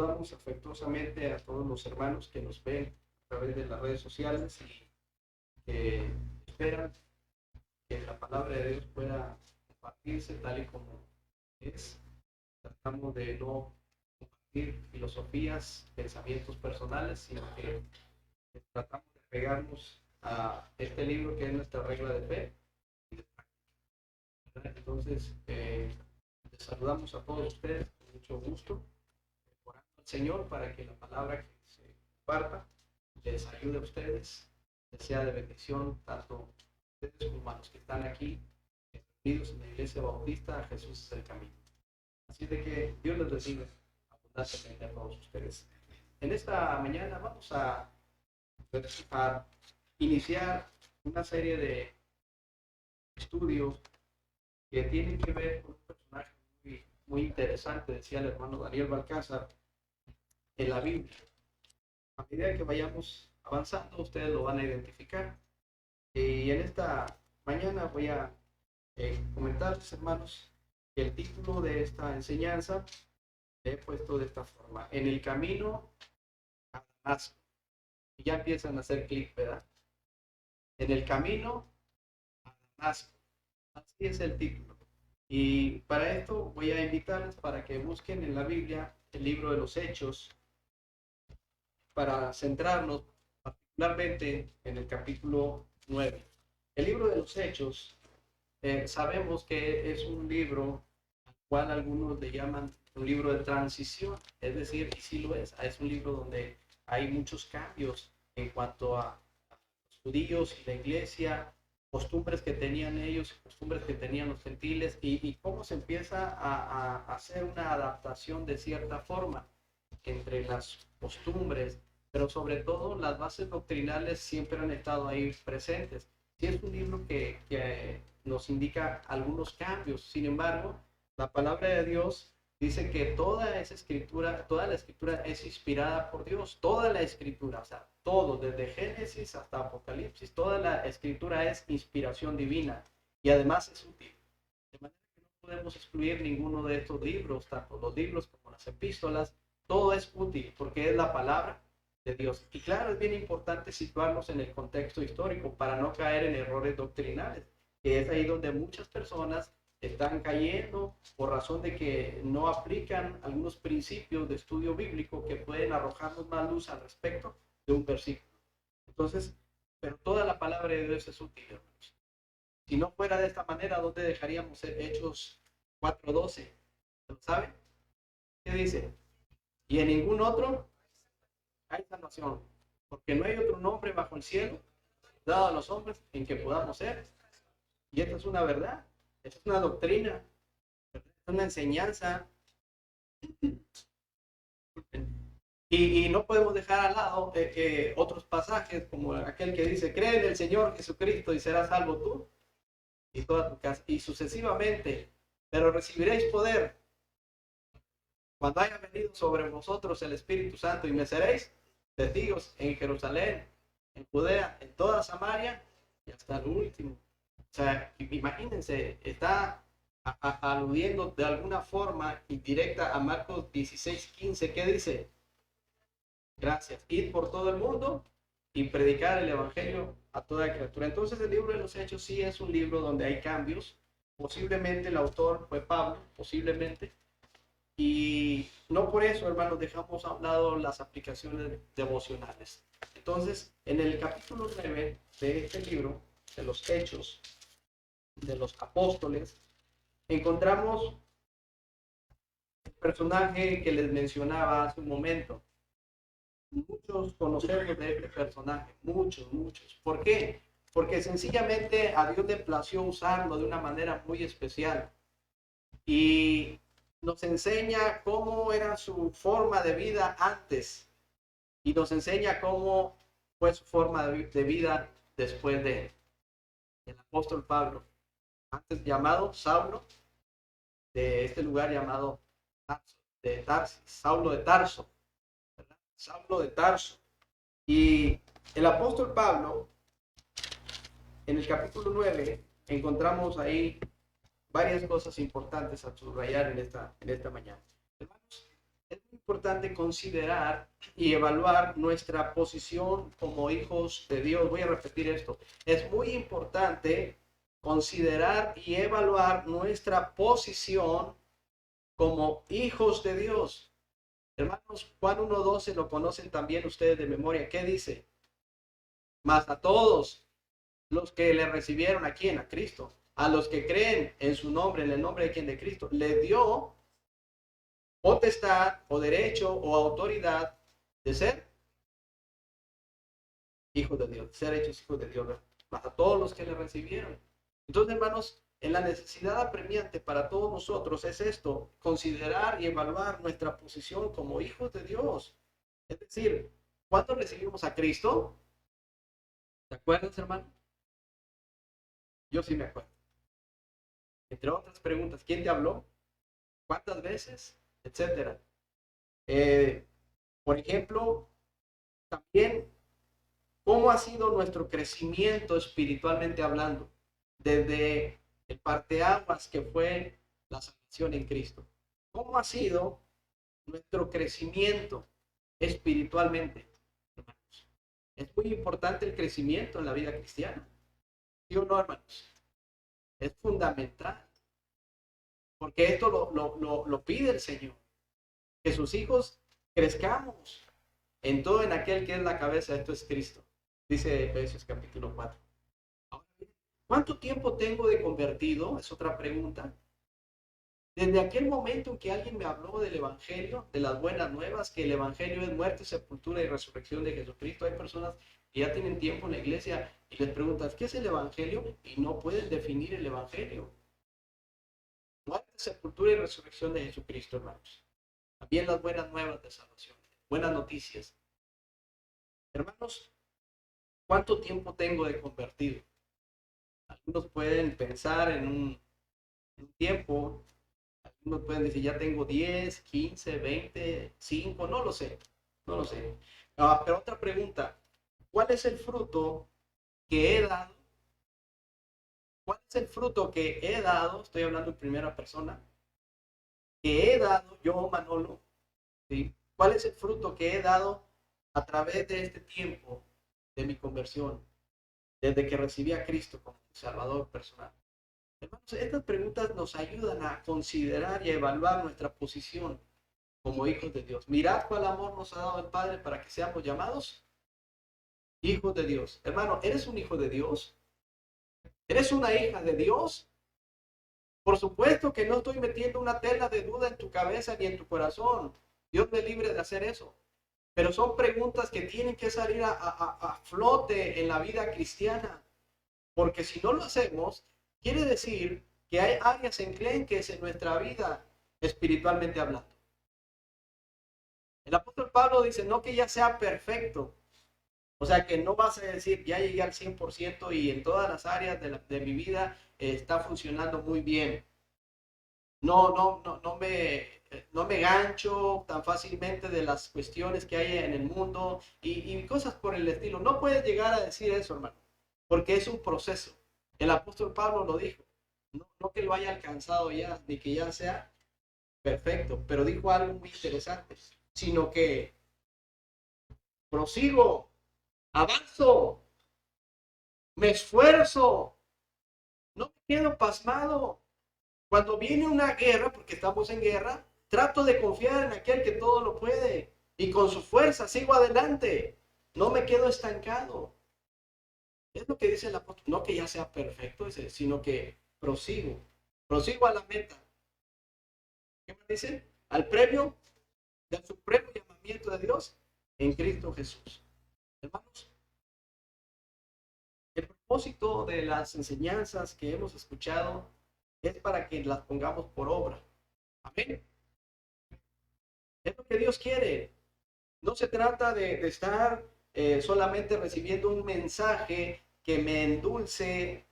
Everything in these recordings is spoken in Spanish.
Saludamos afectuosamente a todos los hermanos que nos ven a través de las redes sociales y que esperan que la palabra de Dios pueda compartirse tal y como es. Tratamos de no compartir filosofías, pensamientos personales, sino que tratamos de pegarnos a este libro que es nuestra regla de fe y de práctica. Entonces, les saludamos a todos ustedes con mucho gusto, orando al Señor para que la palabra que se comparta les ayude a ustedes, que sea de bendición tanto a ustedes como a los que están aquí reunidos en la Iglesia Bautista. Jesús es el camino. Así de que Dios les bendiga abundantemente a todos ustedes. En esta mañana vamos a iniciar una serie de estudios que tienen que ver con un personaje muy interesante, decía el hermano Daniel Balcázar, en la Biblia. A medida que vayamos avanzando, ustedes lo van a identificar. Y en esta mañana voy a comentarles, hermanos, que el título de esta enseñanza he puesto de esta forma: en el camino a Damasco. Y ya empiezan a hacer clic, ¿verdad? En el camino a Damasco. Así es el título. Y para esto voy a invitarles para que busquen en la Biblia el libro de los Hechos, para centrarnos particularmente en el capítulo 9. El libro de los Hechos, sabemos que es un libro al cual algunos le llaman un libro de transición, es decir, y sí lo es un libro donde hay muchos cambios en cuanto a los judíos y la iglesia, costumbres que tenían ellos, costumbres que tenían los gentiles, y cómo se empieza a hacer una adaptación de cierta forma entre las costumbres, pero sobre todo las bases doctrinales siempre han estado ahí presentes. Sí, es un libro que nos indica algunos cambios. Sin embargo, la palabra de Dios dice que toda esa escritura, toda la escritura es inspirada por Dios. Toda la escritura, o sea, todo, desde Génesis hasta Apocalipsis, toda la escritura es inspiración divina y además es útil. De manera que no podemos excluir ninguno de estos libros, tanto los libros como las epístolas. Todo es útil porque es la palabra de Dios. Y claro, es bien importante situarnos en el contexto histórico para no caer en errores doctrinales, que es ahí donde muchas personas están cayendo por razón de que no aplican algunos principios de estudio bíblico que pueden arrojarnos más luz al respecto de un versículo. Entonces, pero toda la palabra de Dios es útil, hermanos. Si no fuera de esta manera, ¿dónde dejaríamos Hechos 4:12? ¿Lo saben? ¿Qué dice? Y en ningún otro hay salvación, porque no hay otro nombre bajo el cielo dado a los hombres en que podamos ser. Y esta es una verdad, esta es una doctrina, es una enseñanza. Y no podemos dejar al lado otros pasajes como aquel que dice: cree en el Señor Jesucristo y serás salvo tú y toda tu casa, y sucesivamente. Pero recibiréis poder cuando haya venido sobre vosotros el Espíritu Santo, y me seréis testigos en Jerusalén, en Judea, en toda Samaria y hasta el último. O sea, imagínense, está aludiendo de alguna forma indirecta a Marcos 16:15, que dice: gracias, id por todo el mundo y predicar el evangelio a toda criatura. Entonces el libro de los Hechos sí es un libro donde hay cambios. Posiblemente el autor fue Pablo, posiblemente, y no por eso, hermanos, dejamos a un lado las aplicaciones devocionales. Entonces, en el capítulo 9 de este libro, de los Hechos de los Apóstoles, encontramos el personaje que les mencionaba hace un momento. Muchos conocemos de este personaje, muchos. ¿Por qué? Porque sencillamente a Dios le plació usarlo de una manera muy especial. Y nos enseña cómo era su forma de vida antes y nos enseña cómo fue su forma de vida después de el apóstol Pablo, antes llamado Saulo, de este lugar llamado Tarsis, Saulo de Tarso, ¿verdad? Saulo de Tarso. Y el apóstol Pablo, en el capítulo 9, encontramos ahí varias cosas importantes a subrayar en esta mañana. Hermanos, es muy importante considerar y evaluar nuestra posición como hijos de Dios. Voy a repetir esto. Es muy importante considerar y evaluar nuestra posición como hijos de Dios. Hermanos, Juan 1:12 lo conocen también ustedes de memoria. ¿Qué dice? Mas a todos los que le recibieron, ¿a quién? A Cristo. A los que creen en su nombre, en el nombre de quien, de Cristo, le dio potestad o derecho o autoridad de ser hijos de Dios, ser hechos hijos de Dios, a todos los que le recibieron. Entonces, hermanos, en la necesidad apremiante para todos nosotros es esto: considerar y evaluar nuestra posición como hijos de Dios. Es decir, ¿cuándo recibimos a Cristo? ¿Te acuerdas, hermano? Yo sí me acuerdo. Entre otras preguntas, ¿quién te habló? ¿Cuántas veces? Etcétera. Por ejemplo, también, ¿cómo ha sido nuestro crecimiento espiritualmente hablando? Desde el parteaguas que fue la salvación en Cristo. ¿Cómo ha sido nuestro crecimiento espiritualmente, hermanos? Es muy importante el crecimiento en la vida cristiana. ¿Sí o no, hermanos? Es fundamental. Porque esto lo pide el Señor. Que sus hijos crezcamos en todo, en aquel que es la cabeza. Esto es Cristo. Dice Efesios capítulo 4. Ahora bien, ¿cuánto tiempo tengo de convertido? Es otra pregunta. Desde aquel momento en que alguien me habló del Evangelio, de las buenas nuevas, que el Evangelio es muerte, sepultura y resurrección de Jesucristo. Hay personas que ya tienen tiempo en la iglesia y les preguntas, ¿qué es el Evangelio? Y no pueden definir el Evangelio. Muerte, sepultura y resurrección de Jesucristo, hermanos. También las buenas nuevas de salvación, buenas noticias. Hermanos, ¿cuánto tiempo tengo de convertido? Algunos pueden pensar en un tiempo. Algunos pueden decir, ya tengo 10, 15, 20, 5, no lo sé, no lo sé. Pero otra pregunta, ¿cuál es el fruto que he dado? ¿Cuál es el fruto que he dado? Estoy hablando en primera persona. Que he dado yo, Manolo, ¿sí? ¿Cuál es el fruto que he dado a través de este tiempo de mi conversión, desde que recibí a Cristo como Salvador personal? Hermanos, estas preguntas nos ayudan a considerar y a evaluar nuestra posición como hijos de Dios. Mirad cuál amor nos ha dado el Padre para que seamos llamados hijos de Dios. Hermano, ¿eres un hijo de Dios? ¿Eres una hija de Dios? Por supuesto que no estoy metiendo una tela de duda en tu cabeza ni en tu corazón. Dios me libre de hacer eso. Pero son preguntas que tienen que salir a flote en la vida cristiana. Porque si no lo hacemos, quiere decir que hay áreas enclenques en nuestra vida espiritualmente hablando. El apóstol Pablo dice, no que ya sea perfecto. O sea, que no vas a decir, ya llegué al 100% y en todas las áreas de mi vida está funcionando muy bien. No me gancho tan fácilmente de las cuestiones que hay en el mundo y cosas por el estilo. No puedes llegar a decir eso, hermano, porque es un proceso. El apóstol Pablo lo dijo. No que lo haya alcanzado ya, ni que ya sea perfecto, pero dijo algo muy interesante, sino que prosigo, avanzo, me esfuerzo, no me quedo pasmado. Cuando viene una guerra, porque estamos en guerra, trato de confiar en aquel que todo lo puede y con su fuerza sigo adelante. No me quedo estancado. Es lo que dice el apóstol. No que ya sea perfecto, sino que prosigo. Prosigo a la meta. ¿Qué me dice? Al premio del supremo llamamiento de Dios en Cristo Jesús. Hermanos, el propósito de las enseñanzas que hemos escuchado es para que las pongamos por obra. Amén. Es lo que Dios quiere. No se trata de estar solamente recibiendo un mensaje que me endulce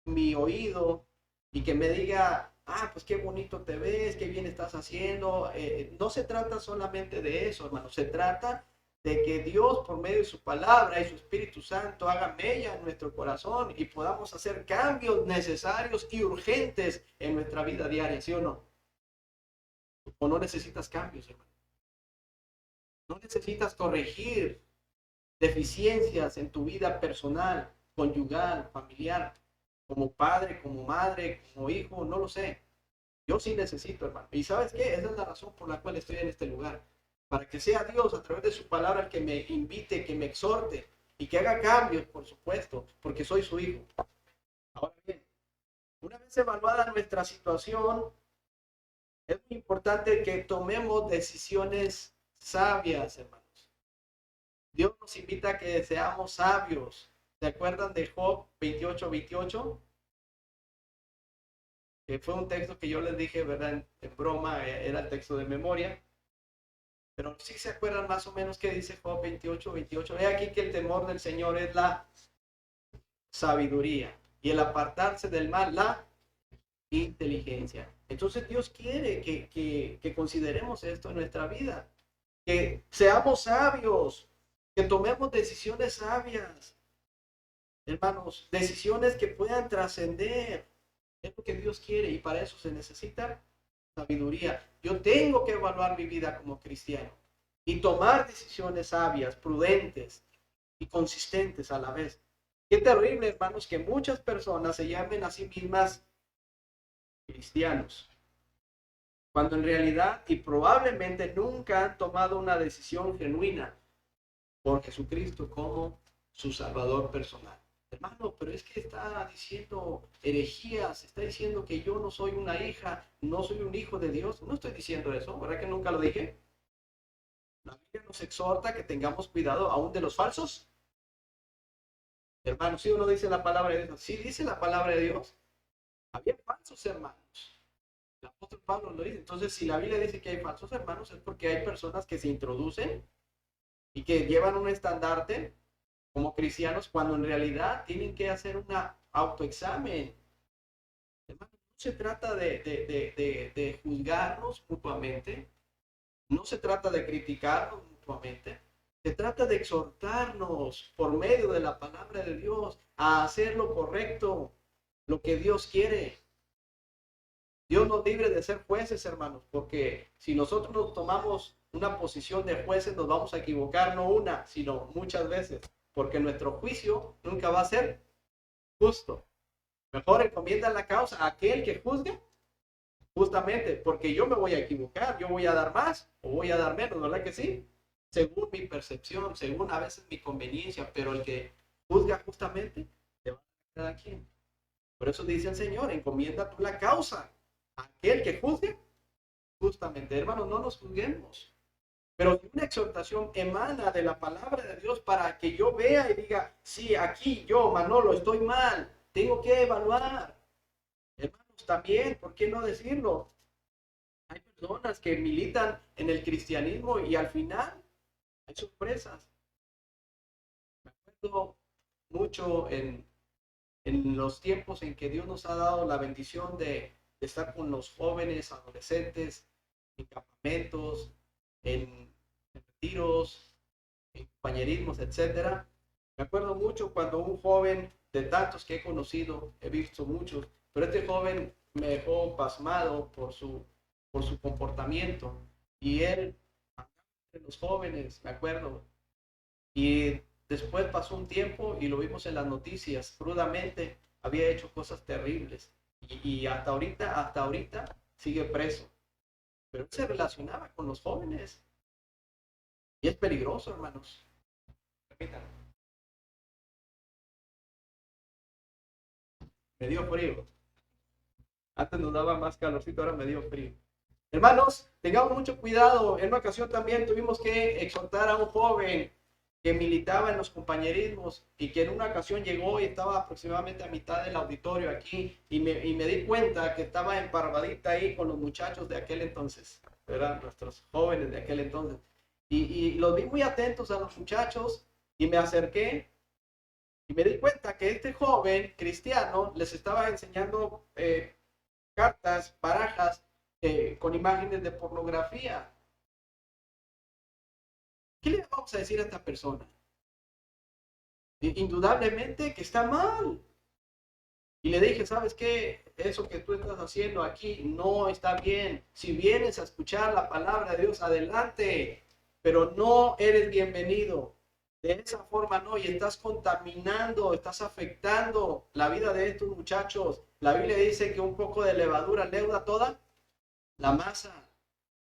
mi oído y que me diga, ah, pues qué bonito te ves, qué bien estás haciendo. No se trata solamente de eso, hermano. Se trata de que Dios, por medio de su palabra y su Espíritu Santo, haga mella en nuestro corazón y podamos hacer cambios necesarios y urgentes en nuestra vida diaria, ¿sí o no? ¿O no necesitas cambios, hermano? No necesitas corregir deficiencias en tu vida personal, conyugal, familiar, como padre, como madre, como hijo, no lo sé. Yo sí necesito, hermano. ¿Y sabes qué? Esa es la razón por la cual estoy en este lugar. Para que sea Dios a través de su palabra el que me invite, que me exhorte y que haga cambios, por supuesto, porque soy su hijo. Ahora bien, una vez evaluada nuestra situación, es muy importante que tomemos decisiones sabias, hermanos. Dios nos invita a que seamos sabios. ¿Se acuerdan de Job 28:28? Que fue un texto que yo les dije, ¿verdad? En broma, era el texto de memoria. Pero sí se acuerdan más o menos que dice Job 28:28. He aquí que el temor del Señor es la sabiduría y el apartarse del mal, la inteligencia. Entonces Dios quiere que consideremos esto en nuestra vida, que seamos sabios, que tomemos decisiones sabias, hermanos, decisiones que puedan trascender. Es lo que Dios quiere y para eso se necesita sabiduría. Yo tengo que evaluar mi vida como cristiano y tomar decisiones sabias, prudentes y consistentes a la vez. Qué terrible, hermanos, que muchas personas se llamen a sí mismas cristianos, cuando en realidad y probablemente nunca han tomado una decisión genuina por Jesucristo como su Salvador personal. Hermano, pero es que está diciendo herejías, está diciendo que yo no soy una hija, no soy un hijo de Dios. No estoy diciendo eso, ¿verdad que nunca lo dije? La Biblia nos exhorta que tengamos cuidado aún de los falsos. Hermano, si uno dice la palabra de Dios, sí dice la palabra de Dios. Había falsos hermanos. El apóstol Pablo lo dice. Entonces, si la Biblia dice que hay falsos hermanos, es porque hay personas que se introducen y que llevan un estandarte como cristianos cuando en realidad tienen que hacer un autoexamen. Hermano, no se trata de juzgarnos mutuamente, no se trata de criticarnos mutuamente, se trata de exhortarnos por medio de la palabra de Dios a hacer lo correcto, lo que Dios quiere. Dios nos libre de ser jueces, hermanos, porque si nosotros nos tomamos una posición de jueces, nos vamos a equivocar no una, sino muchas veces, porque nuestro juicio nunca va a ser justo. Mejor encomienda la causa a aquel que juzgue justamente, porque yo me voy a equivocar, yo voy a dar más o voy a dar menos, ¿verdad que sí? Según mi percepción, según a veces mi conveniencia, pero el que juzga justamente, te va a dar a quien. Por eso dice el Señor, encomienda tú la causa a aquel que juzgue justamente. Hermanos, no nos juzguemos. Pero una exhortación emana de la palabra de Dios para que yo vea y diga, sí, aquí yo, Manolo, estoy mal, tengo que evaluar. Hermanos, también, ¿por qué no decirlo? Hay personas que militan en el cristianismo y al final hay sorpresas. Me acuerdo mucho en los tiempos en que Dios nos ha dado la bendición de estar con los jóvenes, adolescentes, en campamentos, en retiros, en compañerismos, etcétera. Me acuerdo mucho cuando un joven de tantos que he conocido, he visto muchos, pero este joven me dejó pasmado por su comportamiento y él, entre los jóvenes, me acuerdo, y después pasó un tiempo y lo vimos en las noticias, crudamente había hecho cosas terribles y hasta ahorita sigue preso, pero él se relacionaba con los jóvenes y es peligroso, hermanos. Repítanlo. Me dio frío. Antes nos daba más calorcito, ahora me dio frío. Hermanos, tengamos mucho cuidado. En una ocasión también tuvimos que exhortar a un joven que militaba en los compañerismos y que en una ocasión llegó y estaba aproximadamente a mitad del auditorio aquí y me di cuenta que estaba emparvadita ahí con los muchachos de aquel entonces, eran nuestros jóvenes de aquel entonces. Y los vi muy atentos a los muchachos y me acerqué y me di cuenta que este joven cristiano les estaba enseñando cartas, barajas con imágenes de pornografía. ¿Qué le vamos a decir a esta persona? Indudablemente que está mal. Y le dije, ¿sabes qué? Eso que tú estás haciendo aquí no está bien. Si vienes a escuchar la palabra de Dios, adelante. pero no eres bienvenido. De esa forma no, y estás contaminando, estás afectando la vida de estos muchachos. La Biblia dice que un poco de levadura leuda toda la masa.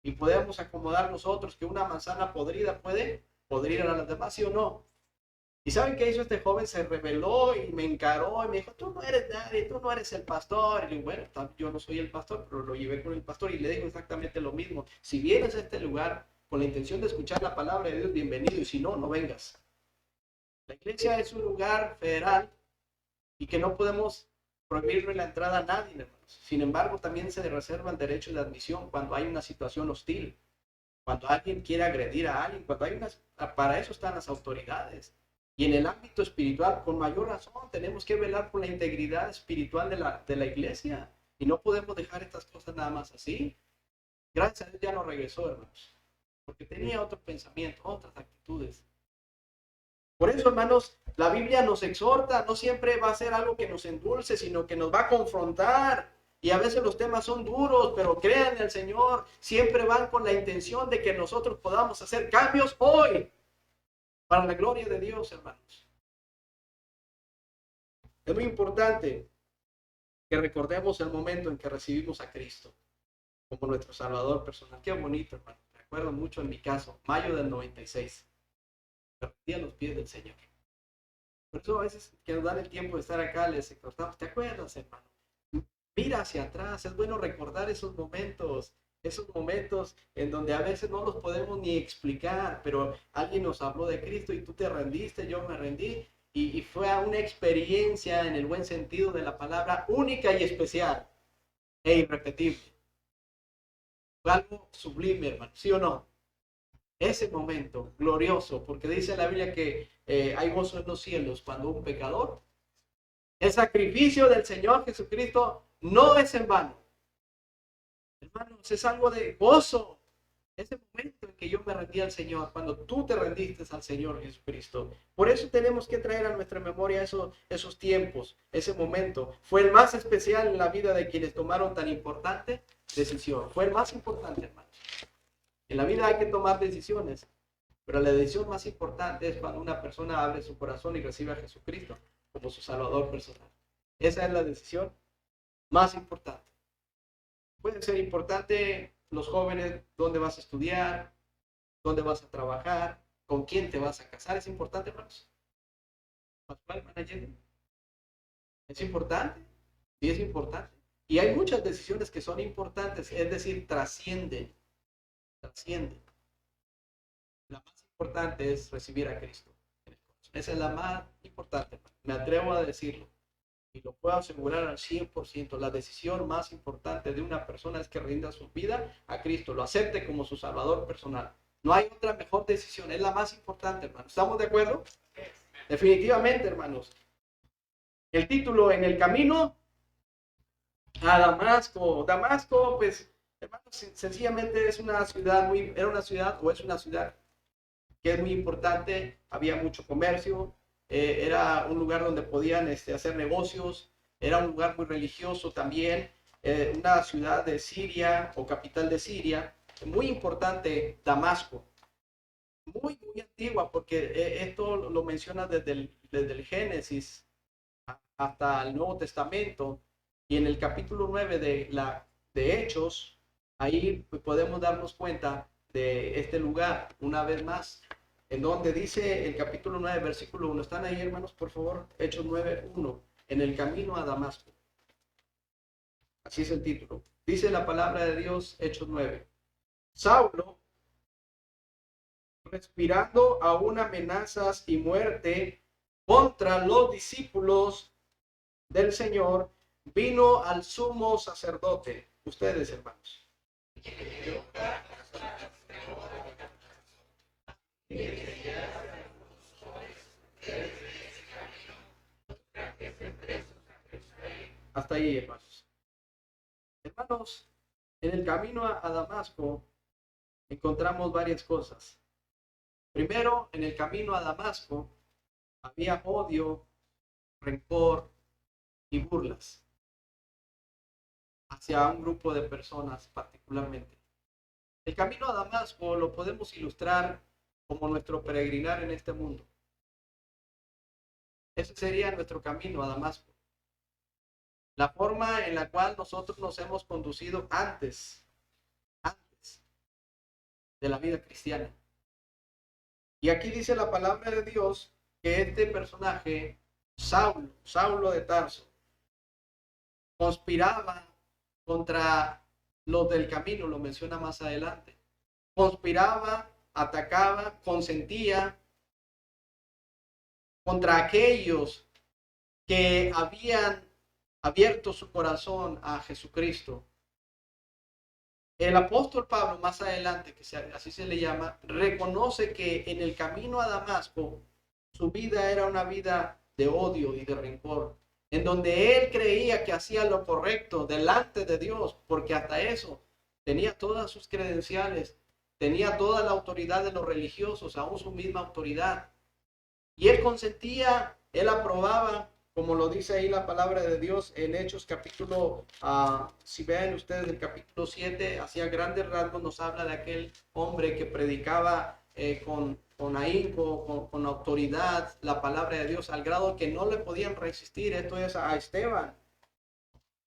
Y podemos acomodar nosotros que una manzana podrida puede podrir a las demás, ¿sí o no? ¿Y saben qué hizo este joven? Se rebeló y me encaró y me dijo, tú no eres nadie, tú no eres el pastor. Y le digo, bueno, yo no soy el pastor, pero lo llevé con el pastor y le dijo exactamente lo mismo. Si vienes a este lugar con la intención de escuchar la palabra de Dios, bienvenido, y si no, no vengas. La iglesia es un lugar federal y que no podemos prohibirle la entrada a nadie, hermanos. Sin embargo, también se reserva el derecho de admisión cuando hay una situación hostil, cuando alguien quiere agredir a alguien, cuando hay unas, para eso están las autoridades. Y en el ámbito espiritual, con mayor razón, tenemos que velar por la integridad espiritual de la iglesia. Y no podemos dejar estas cosas nada más así. Gracias a Dios ya no regresó, hermanos, porque tenía otro pensamiento, otras actitudes. Por eso, hermanos, la Biblia nos exhorta, no siempre va a ser algo que nos endulce, sino que nos va a confrontar. Y a veces los temas son duros, pero crean en el Señor, siempre van con la intención de que nosotros podamos hacer cambios hoy, para la gloria de Dios, hermanos. Es muy importante que recordemos el momento en que recibimos a Cristo como nuestro Salvador personal. Qué bonito, hermano. Me acuerdo mucho en mi caso, mayo del 96. Me rendí a los pies del Señor. Por eso a veces que nos dan el tiempo de estar acá, les exhortamos, ¿te acuerdas, hermano? Mira hacia atrás, es bueno recordar esos momentos en donde a veces no los podemos ni explicar, pero alguien nos habló de Cristo y tú te rendiste, yo me rendí, y fue una experiencia en el buen sentido de la palabra única y especial e irrepetible. Fue algo sublime, hermano, ¿sí o no? Ese momento glorioso, porque dice la Biblia que hay gozo en los cielos cuando un pecador, el sacrificio del Señor Jesucristo no es en vano. Hermanos, es algo de gozo. Ese momento en que yo me rendí al Señor, cuando tú te rendiste al Señor Jesucristo. Por eso tenemos que traer a nuestra memoria esos tiempos, ese momento. Fue el más especial en la vida de quienes tomaron tan importante decisión. Fue el más importante, hermanos. En la vida hay que tomar decisiones, pero la decisión más importante es cuando una persona abre su corazón y recibe a Jesucristo como su Salvador personal. Esa es la decisión más importante. Puede ser importante los jóvenes, dónde vas a estudiar, dónde vas a trabajar, con quién te vas a casar. Es importante, hermanos. Pascual, manager, es importante. Sí, es importante. Y hay muchas decisiones que son importantes, es decir, trascienden. La más importante es recibir a Cristo. Esa es la más importante. Me atrevo a decirlo. Y lo puedo asegurar al 100%, la decisión más importante de una persona es que rinda su vida a Cristo, lo acepte como su Salvador personal. No hay otra mejor decisión, es la más importante, hermanos. ¿Estamos de acuerdo? Definitivamente, hermanos. El título, En el camino a Damasco. Damasco, pues, hermanos, sencillamente es una ciudad era una ciudad o es una ciudad que es muy importante, había mucho comercio, era un lugar donde podían hacer negocios, era un lugar muy religioso también, una ciudad de Siria o capital de Siria, muy importante, Damasco, muy antigua, porque esto lo menciona desde el Génesis hasta el Nuevo Testamento, y en el capítulo 9 de Hechos, ahí podemos darnos cuenta de este lugar una vez más, en donde dice el capítulo 9, versículo 1. ¿Están ahí, hermanos, por favor? Hechos 9, 1. En el camino a Damasco. Así es el título. Dice la palabra de Dios, Hechos 9. Saulo, respirando aún amenazas y muerte contra los discípulos del Señor, vino al sumo sacerdote. Ustedes, hermanos. Hasta ahí, hermanos. Hermanos, en el camino a Damasco encontramos varias cosas. Primero, en el camino a Damasco había odio, rencor y burlas hacia un grupo de personas particularmente. El camino a Damasco lo podemos ilustrar como nuestro peregrinar en este mundo. Ese sería nuestro camino a Damasco. La forma en la cual nosotros nos hemos conducido antes de la vida cristiana. Y aquí dice la palabra de Dios que este personaje, Saulo de Tarso, conspiraba contra los del camino, lo menciona más adelante. Conspiraba, atacaba, consentía contra aquellos que habían abierto su corazón a Jesucristo. El apóstol Pablo, más adelante, así se le llama, reconoce que en el camino a Damasco, su vida era una vida de odio y de rencor, en donde él creía que hacía lo correcto delante de Dios, porque hasta eso tenía todas sus credenciales, tenía toda la autoridad de los religiosos, aún su misma autoridad. Y él consentía, él aprobaba, como lo dice ahí la palabra de Dios en Hechos capítulo, si ven ustedes el capítulo 7, hacia grandes rasgos nos habla de aquel hombre que predicaba con ahínco, con autoridad la palabra de Dios, al grado que no le podían resistir. Esto es a Esteban.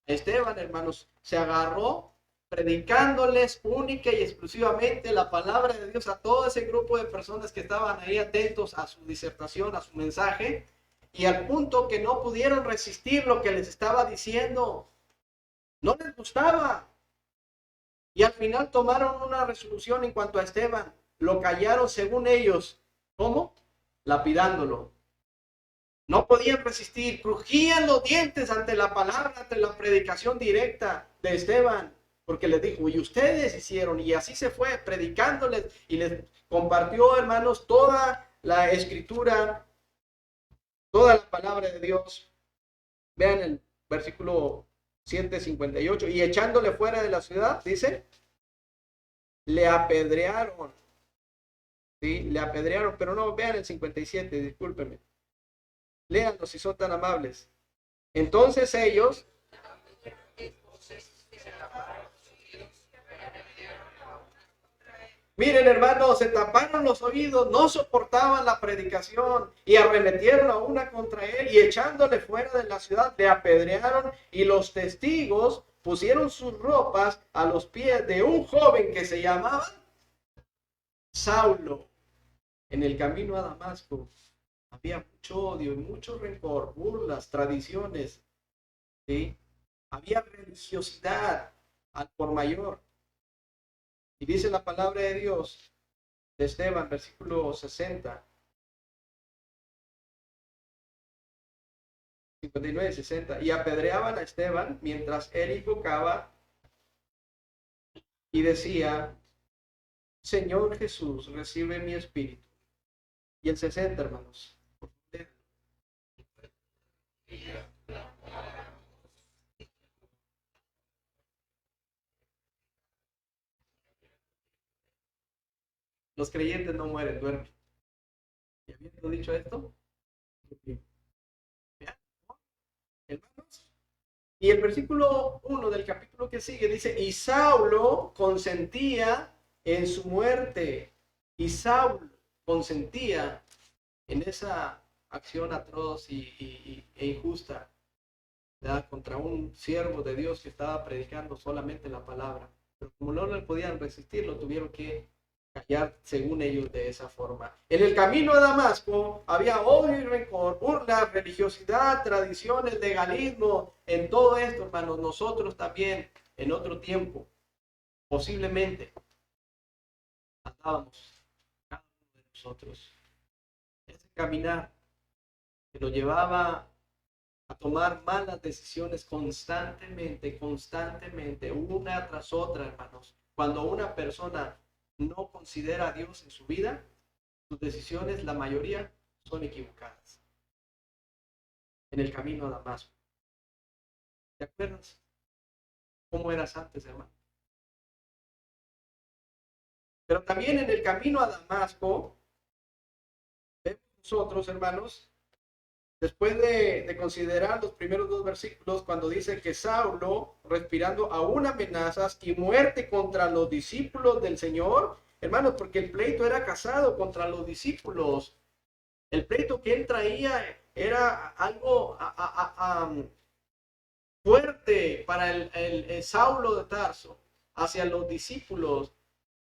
Esteban, hermanos, se agarró predicándoles única y exclusivamente la palabra de Dios a todo ese grupo de personas que estaban ahí atentos a su disertación, a su mensaje, y al punto que no pudieron resistir lo que les estaba diciendo. No les gustaba. Y al final tomaron una resolución en cuanto a Esteban. Lo callaron según ellos. ¿Cómo? Lapidándolo. No podían resistir, crujían los dientes ante la palabra, ante la predicación directa de Esteban, porque les dijo, y ustedes hicieron, y así se fue, predicándoles, y les compartió, hermanos, toda la escritura, toda la palabra de Dios. Vean el versículo 7:58, y echándole fuera de la ciudad, dice, le apedrearon, ¿sí? Le apedrearon, pero no, vean el 57, discúlpenme. Léanlo si son tan amables. Entonces ellos, miren hermanos, se taparon los oídos, no soportaban la predicación y arremetieron a una contra él y echándole fuera de la ciudad le apedrearon, y los testigos pusieron sus ropas a los pies de un joven que se llamaba Saulo. En el camino a Damasco había mucho odio y mucho rencor, burlas, tradiciones, ¿sí? Había religiosidad al por mayor. Y dice la palabra de Dios de Esteban, versículo 60, 59, 60. Y apedreaban a Esteban mientras él invocaba y decía, Señor Jesús, recibe mi espíritu. Y el 60, hermanos. Los creyentes no mueren, duermen. Y habiendo dicho esto, hermanos, y el versículo 1 del capítulo que sigue dice, y Saulo consentía en su muerte. Y Saulo consentía en esa acción atroz e injusta, ¿verdad? Contra un siervo de Dios que estaba predicando solamente la palabra. Pero como no le podían resistir, lo tuvieron que callar según ellos de esa forma. En el camino a Damasco había odio y rencor, burla, religiosidad, tradiciones, legalismo. En todo esto, hermanos, nosotros también en otro tiempo, posiblemente, andábamos cada uno de nosotros. Ese caminar que nos llevaba a tomar malas decisiones constantemente, una tras otra, hermanos. Cuando una persona no considera a Dios en su vida, sus decisiones, la mayoría, son equivocadas. En el camino a Damasco. ¿Te acuerdas cómo eras antes, hermano? Pero también en el camino a Damasco, vemos nosotros, hermanos, después de considerar los primeros dos versículos, cuando dice que Saulo, respirando aún amenazas y muerte contra los discípulos del Señor, hermanos, porque el pleito era casado contra los discípulos. El pleito que él traía era algo fuerte para el Saulo de Tarso hacia los discípulos.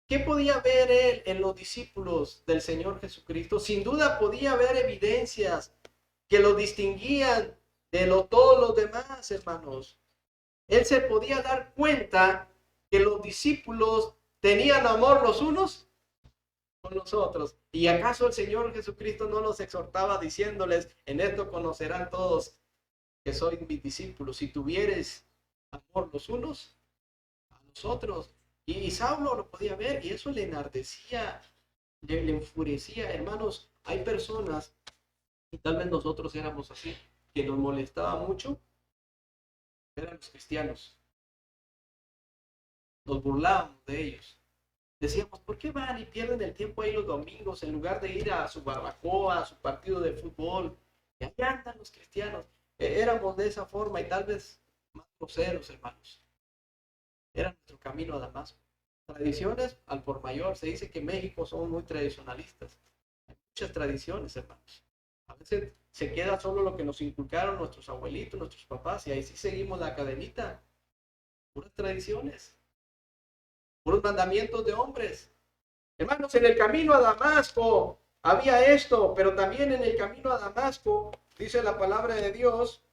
¿Qué podía ver él en los discípulos del Señor Jesucristo? Sin duda podía ver evidencias que lo distinguían de todos los demás, hermanos. Él se podía dar cuenta que los discípulos tenían amor los unos con los otros. ¿Y acaso el Señor Jesucristo no los exhortaba diciéndoles, en esto conocerán todos que sois mis discípulos, si tuvieres amor los unos a los otros? Y Saulo lo podía ver y eso le enardecía, le enfurecía. Hermanos, hay personas, y tal vez nosotros éramos así, que nos molestaba mucho, eran los cristianos. Nos burlábamos de ellos. Decíamos, ¿por qué van y pierden el tiempo ahí los domingos en lugar de ir a su barbacoa, a su partido de fútbol? Y allá andan los cristianos. Éramos de esa forma y tal vez más groseros, hermanos. Era nuestro camino a Damasco. Tradiciones al por mayor. Se dice que en México son muy tradicionalistas. Hay muchas tradiciones, hermanos. A veces se queda solo lo que nos inculcaron nuestros abuelitos, nuestros papás, y ahí sí seguimos la cadenita. Puras tradiciones. Puros mandamientos de hombres. Hermanos, en el camino a Damasco había esto, pero también en el camino a Damasco, dice la palabra de Dios,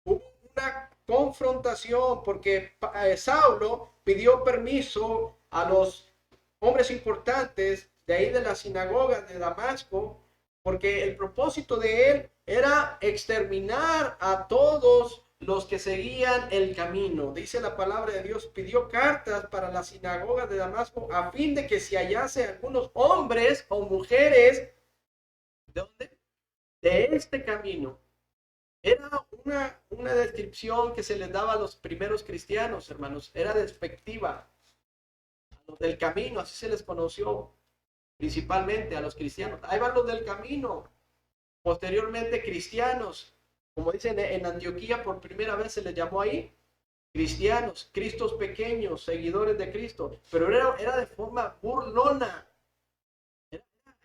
hubo una confrontación porque Saulo pidió permiso a los hombres importantes de ahí de la sinagoga de Damasco, porque el propósito de él era exterminar a todos los que seguían el camino. Dice la palabra de Dios, pidió cartas para la sinagoga de Damasco a fin de que se hallase algunos hombres o mujeres, ¿de dónde? De este camino. Era una descripción que se les daba a los primeros cristianos, hermanos. Era despectiva. A los del camino, así se les conoció principalmente a los cristianos. Ahí van los del camino. Posteriormente cristianos. Como dicen en Antioquía, por primera vez se les llamó ahí cristianos, cristos pequeños, seguidores de Cristo. Pero era de forma burlona.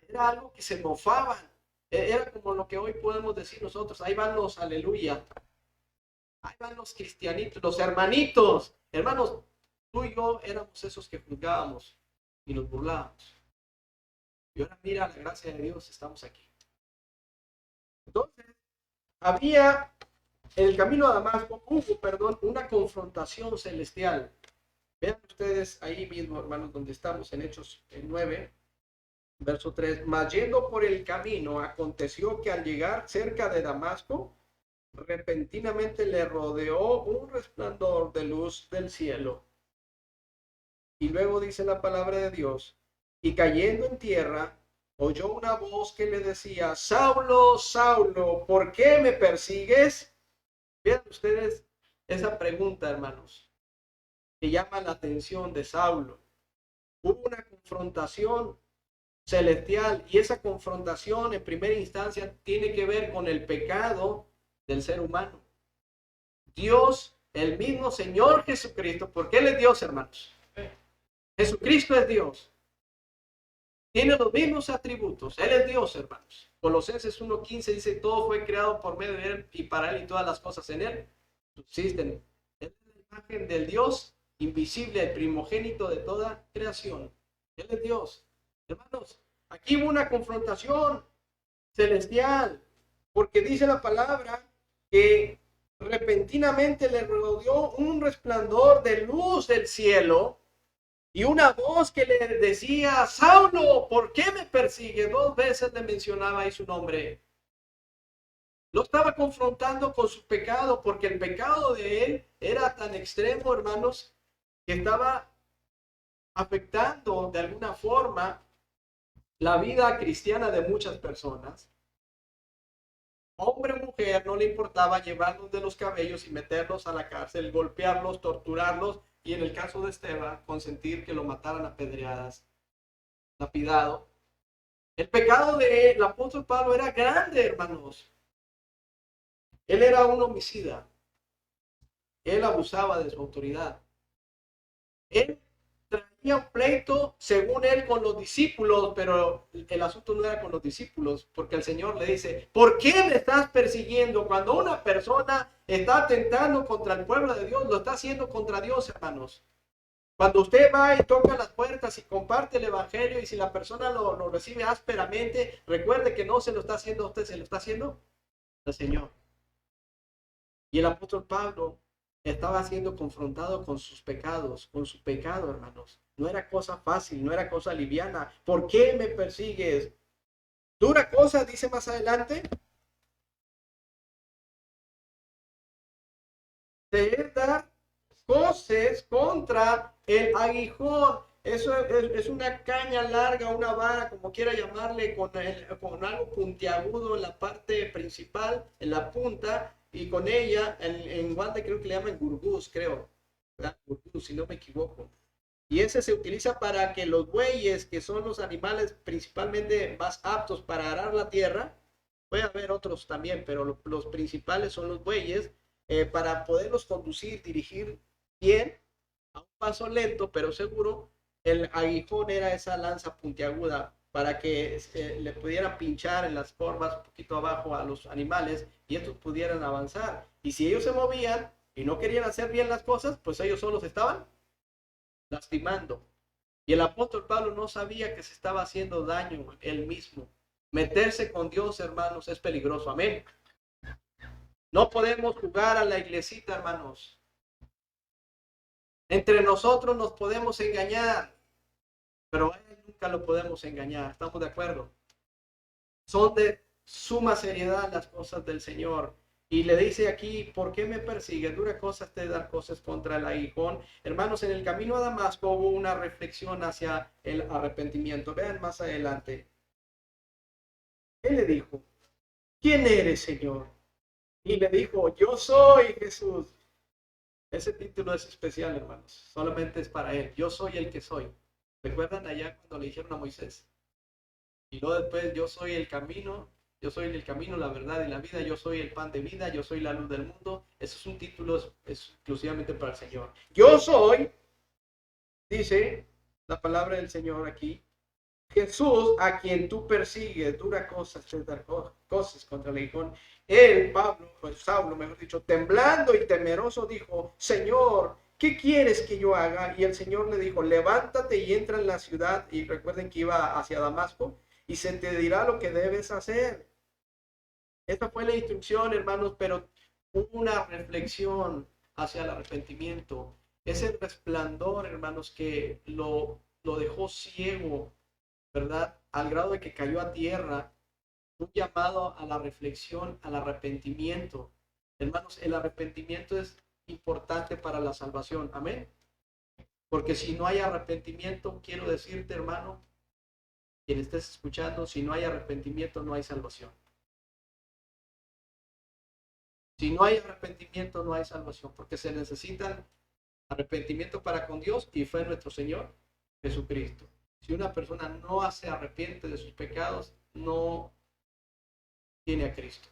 Era algo que se mofaban. Era como lo que hoy podemos decir nosotros. Ahí van los aleluya. Ahí van los cristianitos, los hermanitos. Hermanos, tú y yo éramos esos que juzgábamos y nos burlábamos. Y ahora mira la gracia de Dios, estamos aquí. Entonces, había en el camino a Damasco, una confrontación celestial. Vean ustedes ahí mismo, hermanos, donde estamos en Hechos 9, verso 3. Mas yendo por el camino, aconteció que al llegar cerca de Damasco, repentinamente le rodeó un resplandor de luz del cielo. Y luego dice la palabra de Dios, y cayendo en tierra, oyó una voz que le decía, Saulo, Saulo, ¿por qué me persigues? Vean ustedes esa pregunta, hermanos, que llama la atención de Saulo. Hubo una confrontación celestial y esa confrontación en primera instancia tiene que ver con el pecado del ser humano. Dios, el mismo Señor Jesucristo, porque Él es Dios, hermanos. Jesucristo es Dios. Tiene los mismos atributos. Él es Dios, hermanos. Colosenses 1:15 dice, todo fue creado por medio de Él y para Él y todas las cosas en Él subsisten. Él es la imagen del Dios invisible, el primogénito de toda creación. Él es Dios. Hermanos, aquí hubo una confrontación celestial, porque dice la palabra que repentinamente le rodeó un resplandor de luz del cielo y una voz que le decía, Saulo, ¿por qué me persigue? 2 veces le mencionaba ahí su nombre. Lo estaba confrontando con su pecado, porque el pecado de él era tan extremo, hermanos, que estaba afectando de alguna forma la vida cristiana de muchas personas. Hombre o mujer, no le importaba llevarlos de los cabellos y meterlos a la cárcel, golpearlos, torturarlos y en el caso de Esteban, consentir que lo mataran a pedradas, lapidado. El pecado del apóstol Pablo era grande, hermanos. Él era un homicida. Él abusaba de su autoridad. Él traía un pleito, según él, con los discípulos, pero el asunto no era con los discípulos, porque el Señor le dice, ¿por qué me estás persiguiendo? Cuando una persona está atentando contra el pueblo de Dios, lo está haciendo contra Dios, hermanos. Cuando usted va y toca las puertas y comparte el evangelio, y si la persona lo recibe ásperamente, recuerde que no se lo está haciendo a usted, se lo está haciendo al Señor. Y el apóstol Pablo estaba siendo confrontado con sus pecados, con su pecado, hermanos. No era cosa fácil, no era cosa liviana. ¿Por qué me persigues? Dura cosa, dice más adelante, te da coces contra el aguijón. Eso es una caña larga, una vara, como quiera llamarle, con algo puntiagudo en la parte principal, en la punta, y con ella, en guante creo que le llaman gurgús, creo, ¿verdad? Gurgús, si no me equivoco. Y ese se utiliza para que los bueyes, que son los animales principalmente más aptos para arar la tierra, puede haber otros también, pero los principales son los bueyes, para poderlos conducir, dirigir bien, a un paso lento, pero seguro. El aguijón era esa lanza puntiaguda para que le pudieran pinchar en las formas un poquito abajo a los animales y estos pudieran avanzar. Y si ellos se movían y no querían hacer bien las cosas, pues ellos solos estaban lastimando. Y el apóstol Pablo no sabía que se estaba haciendo daño él mismo. Meterse con Dios, hermanos, es peligroso. Amén. No podemos jugar a la iglesita, hermanos. Entre nosotros nos podemos engañar, pero a él nunca lo podemos engañar. ¿Estamos de acuerdo? Son de suma seriedad las cosas del Señor. Y le dice aquí, ¿por qué me persigue? Dura cosa es de dar cosas contra el aguijón. Hermanos, en el camino a Damasco hubo una reflexión hacia el arrepentimiento. Vean más adelante. Él le dijo, ¿quién eres, Señor? Y le dijo, yo soy Jesús. Ese título es especial, hermanos. Solamente es para él. Yo soy el que soy. ¿Recuerdan allá cuando le dijeron a Moisés? Y luego después, yo soy el camino, yo soy el camino, la verdad y la vida, yo soy el pan de vida, yo soy la luz del mundo. Eso es un título exclusivamente para el Señor. Yo soy, dice la palabra del Señor aquí, Jesús a quien tú persigues, dura cosas, cosas contra el aguijón. Él, Pablo, pues Saulo, mejor dicho, temblando y temeroso dijo, Señor, ¿qué quieres que yo haga? Y el Señor le dijo, levántate y entra en la ciudad. Y recuerden que iba hacia Damasco y se te dirá lo que debes hacer. Esta fue la instrucción, hermanos, pero hubo una reflexión hacia el arrepentimiento. Ese resplandor, hermanos, que lo dejó ciego, ¿verdad? Al grado de que cayó a tierra, un llamado a la reflexión, al arrepentimiento. Hermanos, el arrepentimiento es importante para la salvación. Amén. Porque si no hay arrepentimiento, quiero decirte, hermano, quien estés escuchando, si no hay arrepentimiento, no hay salvación. Si no hay arrepentimiento, no hay salvación, porque se necesitan arrepentimiento para con Dios y fe en nuestro Señor Jesucristo. Si una persona no se arrepiente de sus pecados, no tiene a Cristo.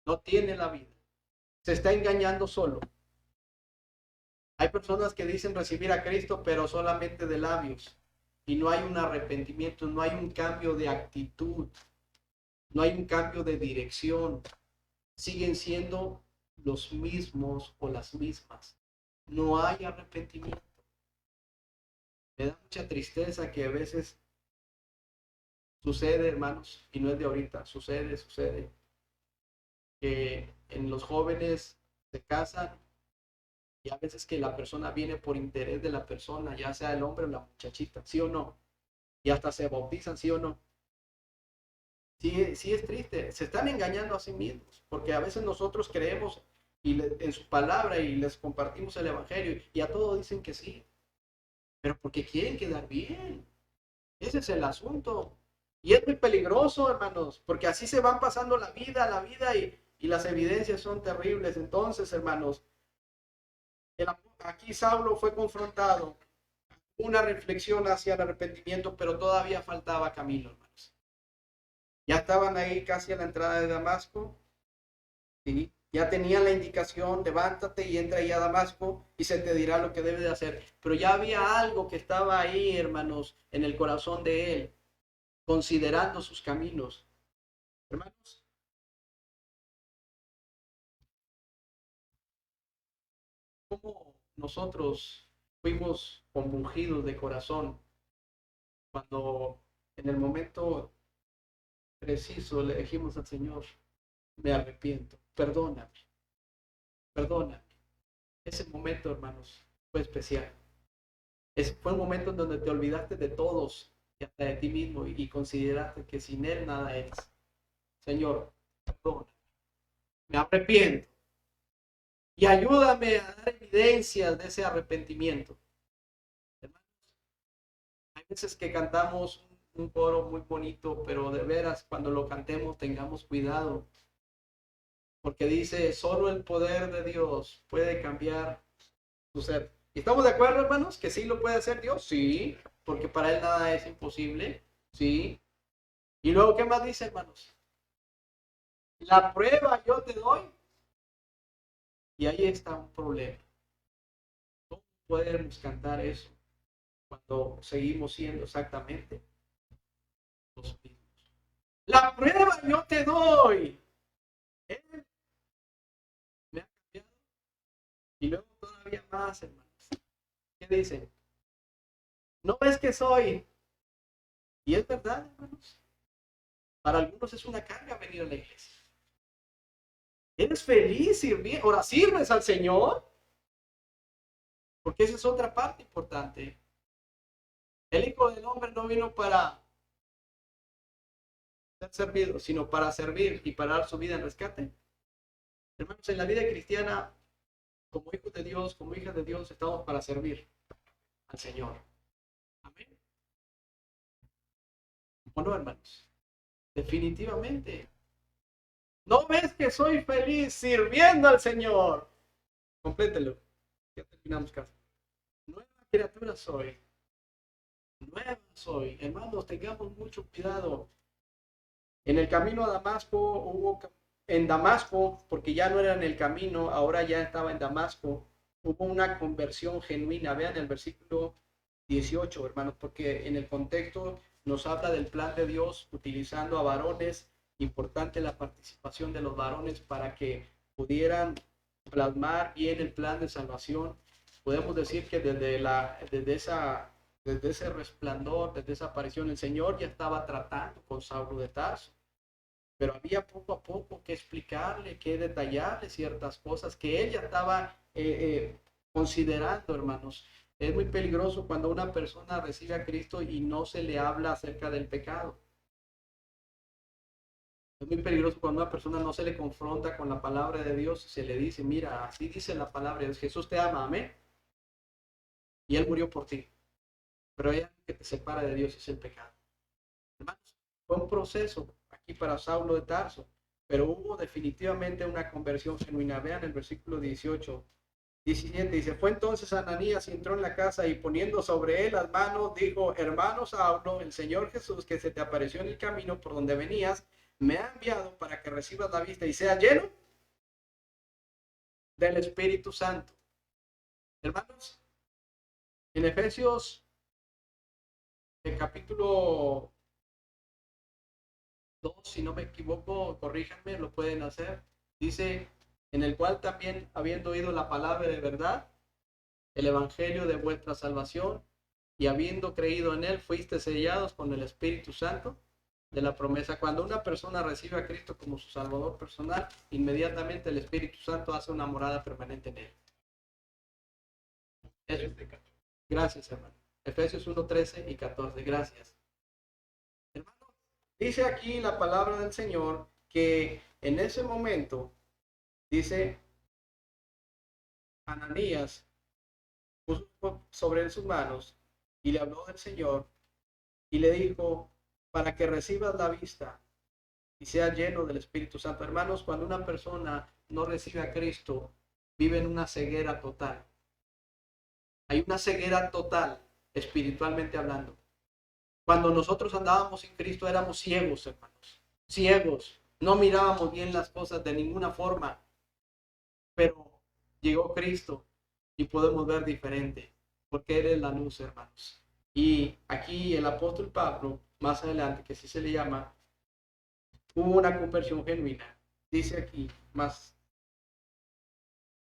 No tiene la vida. Se está engañando solo. Hay personas que dicen recibir a Cristo, pero solamente de labios. Y no hay un arrepentimiento, no hay un cambio de actitud, no hay un cambio de dirección. Siguen siendo los mismos o las mismas. No hay arrepentimiento. Me da mucha tristeza que a veces sucede, hermanos, y no es de ahorita, sucede, que en los jóvenes se casan y a veces que la persona viene por interés de la persona, ya sea el hombre o la muchachita, ¿sí o no? Y hasta se bautizan, ¿sí o no? Sí, sí es triste, se están engañando a sí mismos, porque a veces nosotros creemos en su palabra y les compartimos el evangelio y a todos dicen que sí, pero porque quieren quedar bien. Ese es el asunto. Y es muy peligroso, hermanos, porque así se van pasando la vida y las evidencias son terribles. Entonces, hermanos, aquí Saulo fue confrontado, una reflexión hacia el arrepentimiento, pero todavía faltaba camino, hermanos. Ya estaban ahí casi a la entrada de Damasco ¿sí? Ya tenía la indicación, levántate y entra ahí a Damasco y se te dirá lo que debes de hacer. Pero ya había algo que estaba ahí, hermanos, en el corazón de él, considerando sus caminos. Hermanos, ¿cómo nosotros fuimos compungidos de corazón cuando en el momento preciso le dijimos al Señor, me arrepiento, perdóname, perdóname? Ese momento, hermanos, fue especial. Fue un momento en donde te olvidaste de todos y hasta de ti mismo y consideraste que sin Él nada eres. Señor, perdona, me arrepiento y ayúdame a dar evidencias de ese arrepentimiento. Hermanos, hay veces que cantamos un coro muy bonito, pero de veras cuando lo cantemos tengamos cuidado, porque dice, solo el poder de Dios puede cambiar tu ser. ¿Estamos de acuerdo, hermanos? ¿Que sí lo puede hacer Dios? Sí, porque para Él nada es imposible. Sí. Y luego, ¿qué más dice, hermanos? La prueba yo te doy. Y ahí está un problema. ¿Cómo podemos cantar eso cuando seguimos siendo exactamente los mismos? La prueba yo te doy. Él me ha cambiado. Y luego todavía más, hermanos. ¿Qué dice? ¿No ves que soy? Y es verdad, hermanos. Para algunos es una carga venir a la iglesia. ¿Eres feliz sirviendo? ¿Ahora sirves al Señor? Porque esa es otra parte importante. El Hijo del Hombre no vino para ser servido, sino para servir y para dar su vida en rescate. Hermanos, en la vida cristiana, como hijos de Dios, como hijas de Dios, estamos para servir al Señor. Amén. ¿O no, hermanos? Definitivamente. ¿No ves que soy feliz sirviendo al Señor? Complételo. Ya terminamos casi. Nueva criatura soy. Nueva soy. Hermanos, tengamos mucho cuidado. En el camino a Damasco en Damasco, porque ya no era en el camino, ahora ya estaba en Damasco, hubo una conversión genuina. Vean el versículo 18, hermanos, porque en el contexto nos habla del plan de Dios utilizando a varones. Importante la participación de los varones para que pudieran plasmar bien el plan de salvación. Podemos decir que desde ese resplandor, desde esa aparición, el Señor ya estaba tratando con Saulo de Tarso, pero había poco a poco que explicarle, que detallarle ciertas cosas que él ya estaba considerando, hermanos. Es muy peligroso cuando una persona recibe a Cristo y no se le habla acerca del pecado. Es muy peligroso cuando una persona no se le confronta con la palabra de Dios y se le dice, mira, así dice la palabra de Dios, Jesús te ama, amén. Y Él murió por ti. Pero hay algo que te separa de Dios, es el pecado. Hermanos, fue un proceso aquí para Saulo de Tarso, pero hubo definitivamente una conversión genuina. Vean el versículo 18, 17, dice, fue entonces Ananías y entró en la casa y poniendo sobre él las manos, dijo, hermano Saulo, el Señor Jesús que se te apareció en el camino por donde venías, me ha enviado para que recibas la vista y seas lleno del Espíritu Santo. Hermanos, en Efesios, el capítulo 2, si no me equivoco, corríjanme, lo pueden hacer. Dice, en el cual también, habiendo oído la palabra de verdad, el evangelio de vuestra salvación, y habiendo creído en él, fuiste sellados con el Espíritu Santo de la promesa. Cuando una persona recibe a Cristo como su Salvador personal, inmediatamente el Espíritu Santo hace una morada permanente en él. Eso. Gracias, hermano. Efesios 1, 13 y 14. Gracias. Hermano, dice aquí la palabra del Señor que en ese momento, dice, Ananías puso sobre él sus manos y le habló del Señor y le dijo, para que recibas la vista y sea lleno del Espíritu Santo. Hermanos, cuando una persona no recibe a Cristo, vive en una ceguera total. Hay una ceguera total, espiritualmente hablando. Cuando nosotros andábamos en Cristo éramos ciegos, hermanos. Ciegos. no mirábamos bien las cosas de ninguna forma, pero llegó Cristo y podemos ver diferente, porque Él es la luz, hermanos. Y aquí el apóstol Pablo, más adelante, que así se le llama, hubo una conversión genuina. Dice aquí, más.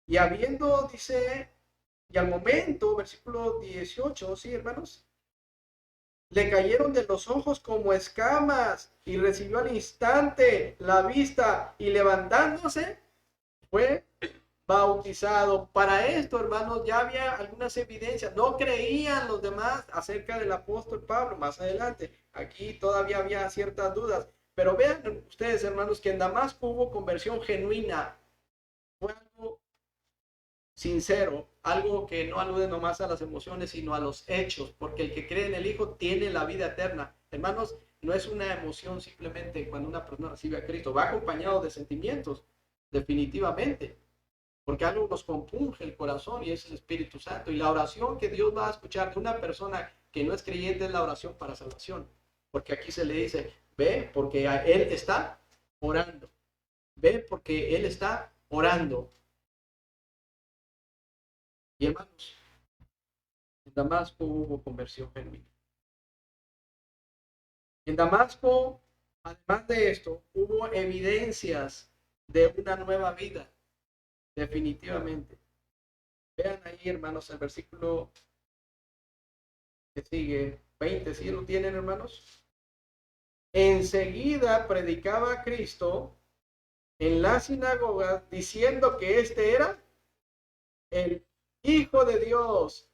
Y habiendo, dice, y al momento, versículo 18, sí, hermanos, le cayeron de los ojos como escamas y recibió al instante la vista y levantándose fue bautizado. Para esto, hermanos, ya había algunas evidencias. No creían los demás acerca del apóstol Pablo más adelante. Aquí todavía había ciertas dudas. Pero vean ustedes, hermanos, que en Damasco hubo conversión genuina. Fue algo sincero, algo que no alude nomás a las emociones, sino a los hechos, porque el que cree en el Hijo tiene la vida eterna. Hermanos, no es una emoción simplemente cuando una persona recibe a Cristo, va acompañado de sentimientos, definitivamente, porque algo nos compunge el corazón y es el Espíritu Santo. Y la oración que Dios va a escuchar de una persona que no es creyente es la oración para salvación, porque aquí se le dice, ve, porque Él está orando, ve, porque Él está orando. Y hermanos, en Damasco hubo conversión genuina. En Damasco, además de esto, hubo evidencias de una nueva vida, definitivamente. Vean ahí, hermanos, el versículo que sigue, 20, ¿sí lo tienen, hermanos? Enseguida predicaba a Cristo en la sinagoga diciendo que este era el Hijo de Dios.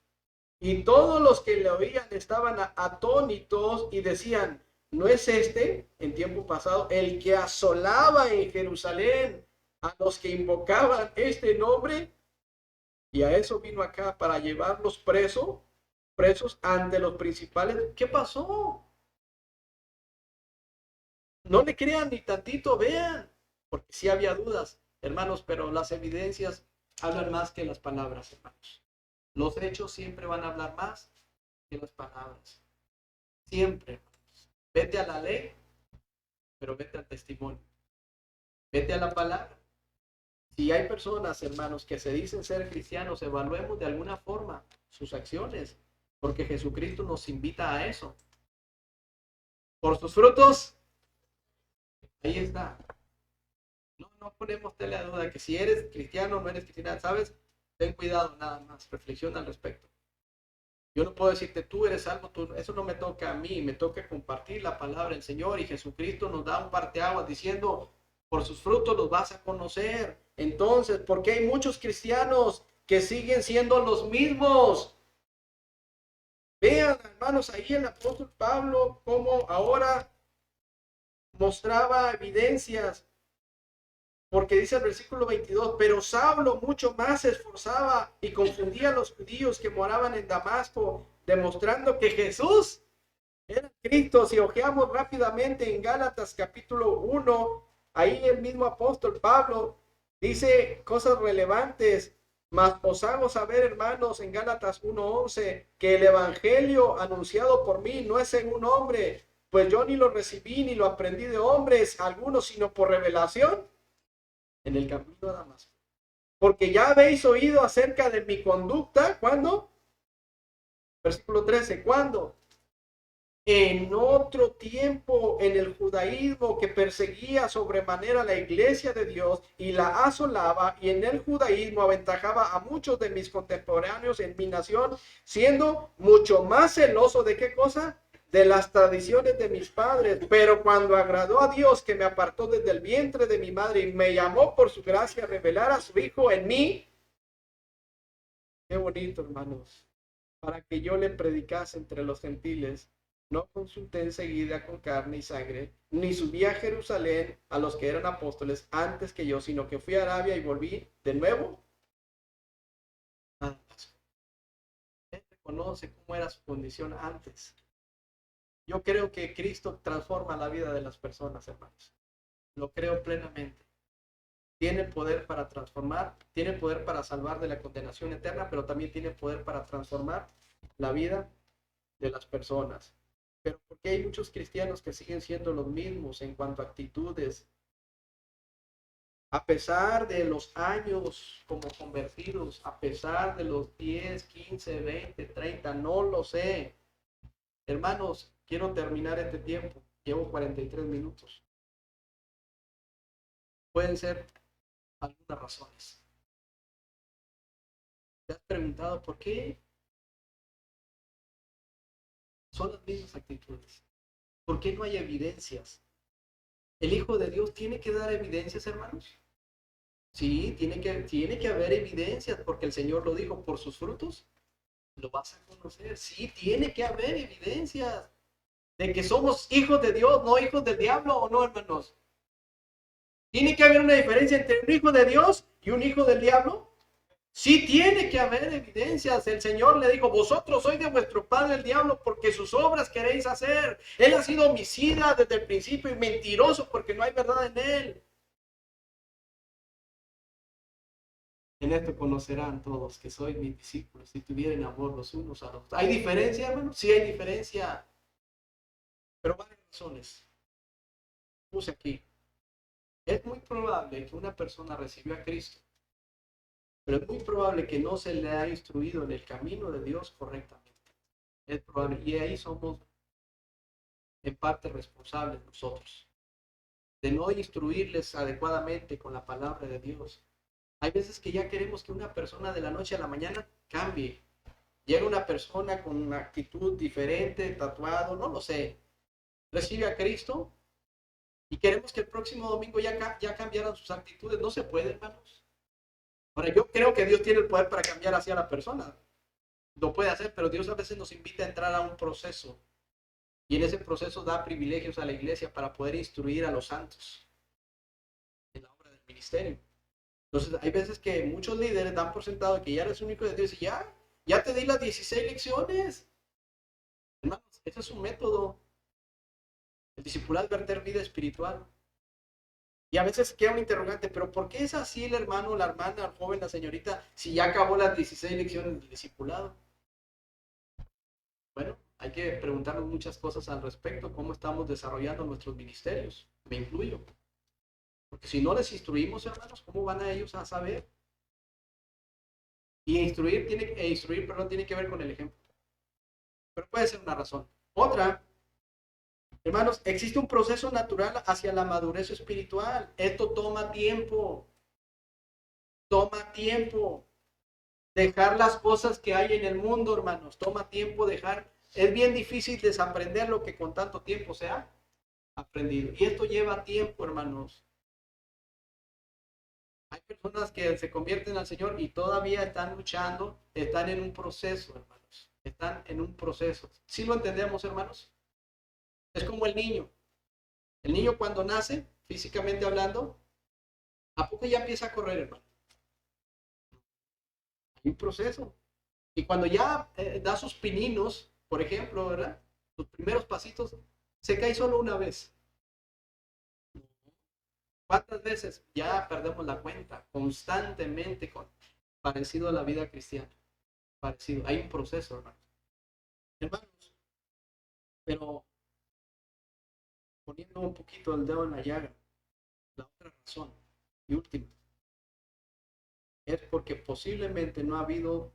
Y todos los que le oían estaban atónitos y decían, ¿no es este, en tiempo pasado, el que asolaba en Jerusalén a los que invocaban este nombre? Y a eso vino acá para llevarlos presos ante los principales. ¿Qué pasó? No le crean ni tantito, vean, porque sí había dudas, hermanos, pero las evidencias hablan más que las palabras, hermanos. Los hechos siempre van a hablar más que las palabras. Siempre. Vete a la ley, pero vete al testimonio. Vete a la palabra. Si hay personas, hermanos, que se dicen ser cristianos, evaluemos de alguna forma sus acciones, porque Jesucristo nos invita a eso. Por sus frutos, ahí está. No ponemos tela de duda que si eres cristiano o no eres cristiana, ¿sabes? Ten cuidado nada más, reflexiona al respecto. Yo no puedo decirte, tú eres salvo, eso no me toca a mí, me toca compartir la palabra del Señor y Jesucristo nos da un parteaguas diciendo, por sus frutos los vas a conocer. Entonces, ¿por qué hay muchos cristianos que siguen siendo los mismos? Vean, hermanos, ahí el apóstol Pablo, cómo ahora mostraba evidencias, porque dice el versículo 22, pero Saulo mucho más se esforzaba y confundía a los judíos que moraban en Damasco, demostrando que Jesús era Cristo. Si ojeamos rápidamente en Gálatas capítulo 1, ahí el mismo apóstol Pablo dice cosas relevantes. Mas os hago saber, hermanos, en Gálatas 1:11, que el evangelio anunciado por mí no es según hombre, pues yo ni lo recibí ni lo aprendí de hombres algunos, sino por revelación en el camino a Damasco. Porque ya habéis oído acerca de mi conducta, ¿cuándo? Versículo 13, ¿cuándo? En otro tiempo en el judaísmo que perseguía sobremanera la iglesia de Dios y la asolaba, y en el judaísmo aventajaba a muchos de mis contemporáneos en mi nación, siendo mucho más celoso de qué cosa, de las tradiciones de mis padres. Pero cuando agradó a Dios, que me apartó desde el vientre de mi madre y me llamó por su gracia a revelar a su Hijo en mí, qué bonito, hermanos, para que yo le predicase entre los gentiles. No consulté enseguida con carne y sangre, ni subí a Jerusalén a los que eran apóstoles antes que yo, sino que fui a Arabia y volví de nuevo a Damasco. Él reconoce cómo era su condición antes. Yo creo que Cristo transforma la vida de las personas, hermanos. Lo creo plenamente. Tiene poder para transformar, tiene poder para salvar de la condenación eterna, pero también tiene poder para transformar la vida de las personas. Pero porque hay muchos cristianos que siguen siendo los mismos en cuanto a actitudes, A pesar de los años como convertidos, a pesar de los 10, 15, 20, 30, no lo sé. Hermanos, quiero terminar este tiempo. Llevo 43 minutos. Pueden ser algunas razones. ¿Te has preguntado por qué son las mismas actitudes? ¿Por qué no hay evidencias? ¿El Hijo de Dios tiene que dar evidencias, hermanos? Sí, tiene que haber evidencias, porque el Señor lo dijo, por sus frutos lo vas a conocer. Sí, tiene que haber evidencias de que somos hijos de Dios, no hijos del diablo, ¿o no, hermanos? ¿Tiene que haber una diferencia entre un hijo de Dios y un hijo del diablo? Sí, tiene que haber evidencias. El Señor le dijo, vosotros sois de vuestro padre el diablo porque sus obras queréis hacer. Él ha sido homicida desde el principio y mentiroso porque no hay verdad en él. En esto conocerán todos que sois mis discípulos si tuvieren amor los unos a los otros. ¿Hay diferencia, hermano? Sí hay diferencia, pero varias razones. Puse aquí. Es muy probable que una persona recibió a Cristo, pero es muy probable que no se le ha instruido en el camino de Dios correctamente. Es probable, y ahí somos en parte responsables nosotros, de no instruirles adecuadamente con la palabra de Dios. Hay veces que ya queremos que una persona de la noche a la mañana cambie. Llega una persona con una actitud diferente, tatuado, no lo sé, recibe a Cristo y queremos que el próximo domingo ya cambiaran sus actitudes. No se puede, hermanos. Ahora, yo creo que Dios tiene el poder para cambiar hacia la persona. Lo puede hacer, pero Dios a veces nos invita a entrar a un proceso. Y en ese proceso da privilegios a la iglesia para poder instruir a los santos en la obra del ministerio. Entonces, hay veces que muchos líderes dan por sentado que ya eres único de Dios y ya te di las 16 lecciones. Hermanos, ese es un método. El discipulado es verter vida espiritual. Y a veces queda un interrogante, pero ¿por qué es así el hermano, la hermana, el joven, la señorita, si ya acabó las 16 lecciones del discipulado? Bueno, hay que preguntarnos muchas cosas al respecto, cómo estamos desarrollando nuestros ministerios, me incluyo. Porque si no les instruimos, hermanos, ¿cómo van a ellos a saber? Y instruir, tiene que ver con el ejemplo. Pero puede ser una razón. Otra, hermanos, existe un proceso natural hacia la madurez espiritual. Esto toma tiempo. Toma tiempo. Dejar las cosas que hay en el mundo, hermanos. Toma tiempo dejar. Es bien difícil desaprender lo que con tanto tiempo se ha aprendido. Y esto lleva tiempo, hermanos. Hay personas que se convierten al Señor y todavía están luchando, están en un proceso, hermanos. Están en un proceso. ¿Sí lo entendemos, hermanos? Es como el niño. El niño cuando nace, físicamente hablando, ¿a poco ya empieza a correr, hermano? Hay un proceso. Y cuando ya da sus pininos, por ejemplo, ¿verdad? Sus primeros pasitos, se cae solo una vez. ¿Cuántas veces? Ya perdemos la cuenta, constantemente, parecido a la vida cristiana. Parecido. Hay un proceso, hermano. Hermanos, pero poniendo un poquito el dedo en la llaga, la otra razón y última es porque posiblemente no ha habido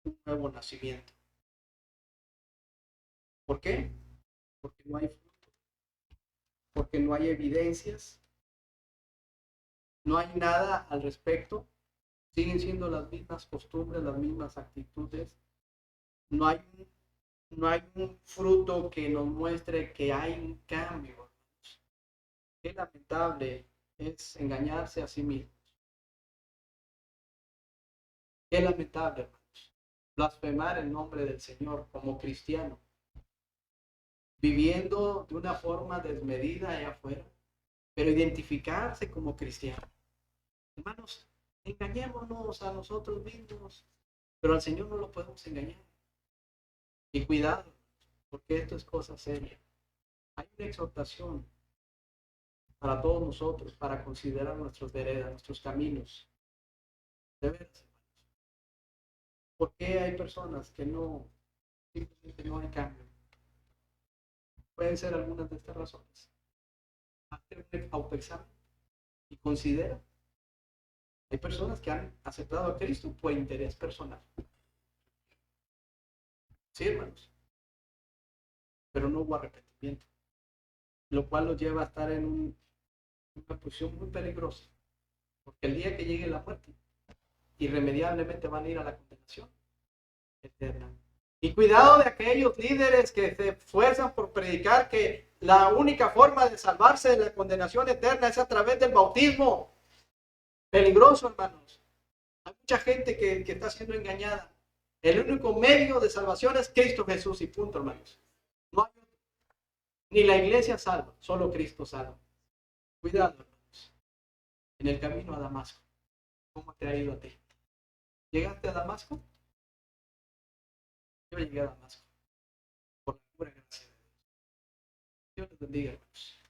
un nuevo nacimiento. ¿Por qué? Porque no hay fruto, porque no hay evidencias, no hay nada al respecto, siguen siendo las mismas costumbres, las mismas actitudes, no hay no hay un fruto que nos muestre que hay un cambio. Qué lamentable es engañarse a sí mismos. Qué lamentable, hermanos. Blasfemar el nombre del Señor como cristiano, viviendo de una forma desmedida allá afuera, pero identificarse como cristiano. Hermanos, engañémonos a nosotros mismos, pero al Señor no lo podemos engañar. Y cuidado, porque esto es cosa seria. Hay una exhortación para todos nosotros para considerar nuestras veredas, nuestros caminos. De veras, hermanos. ¿Por qué hay personas que simplemente no hay cambio? Pueden ser algunas de estas razones. Hazte un autoexamen y considera. Hay personas que han aceptado a Cristo por interés personal. Sí, hermanos. Pero no hubo arrepentimiento. Lo cual los lleva a estar en una posición muy peligrosa. Porque el día que llegue la muerte, irremediablemente van a ir a la condenación eterna. Y cuidado de aquellos líderes que se esfuerzan por predicar que la única forma de salvarse de la condenación eterna es a través del bautismo. Peligroso, hermanos. Hay mucha gente que está siendo engañada. El único medio de salvación es Cristo Jesús y punto, hermanos. No hay otro. Ni la iglesia salva, solo Cristo salva. Cuidado, hermanos. En el camino a Damasco, ¿cómo te ha ido a ti? ¿Llegaste a Damasco? Yo llegué a Damasco. Por la pura gracia de Dios. Dios les bendiga, hermanos.